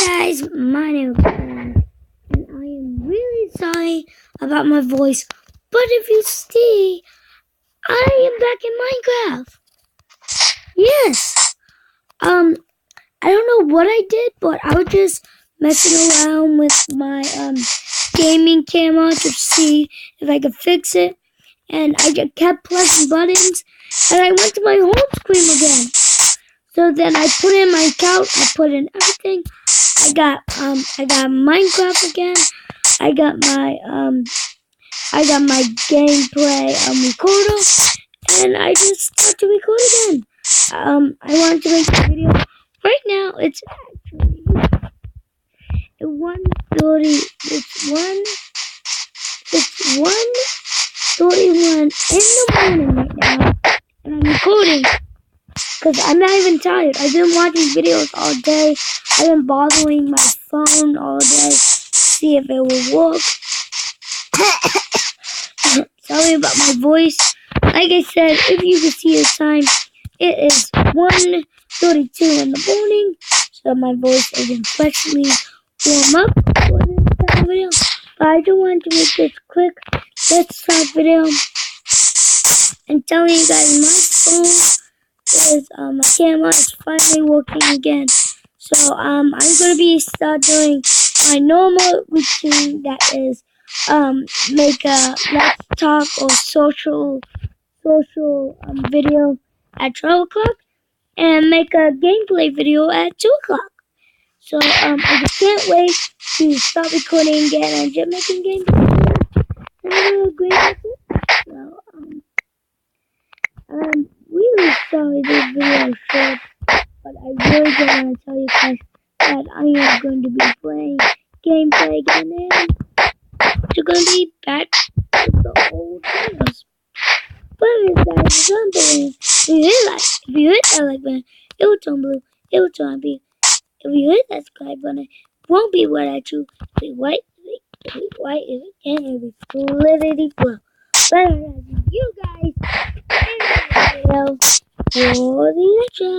Guys, my name is Brian, and I am really sorry about my voice. But if you see, I am back in Minecraft. Yes. I don't know what I did, but I was just messing around with my gaming camera to see if I could fix it, and I just kept pressing buttons, and I went to my home screen again. So then I put in my account, I put in everything. I got Minecraft again. I got my gameplay recorder, and I just started to record again. I wanted to make a video. Right now it's actually 1:30. It's 1:31 in the morning right now, and I'm recording. Because I'm not even tired. I've been watching videos all day. I've been bothering my phone all day to see if it will work. Sorry about my voice. Like I said, if you can see the time, it is 1:32 in the morning. So my voice isn't freshly warm up for this kind of video. But I do want to make this quick let's start video and telling you guys my phone is my camera is finally working again. So I'm gonna start doing my normal routine, that is make a let's talk or social video at 12 o'clock and make a gameplay video at 2 o'clock. So I just can't wait to start recording again and just making gameplay. And I'm agree with it. So I'm really sorry this video is short, but I really just want to tell you guys that I am going to be playing gameplay again, and you're going to be back to the old videos. But anyways, guys, remember, if you hit that like button, it will turn blue, it will turn pink. If you hit that subscribe button, it won't be red at you, it'll be white, it'll be white, and it'll be fluidity blue. But anyways, you guys, for the intro.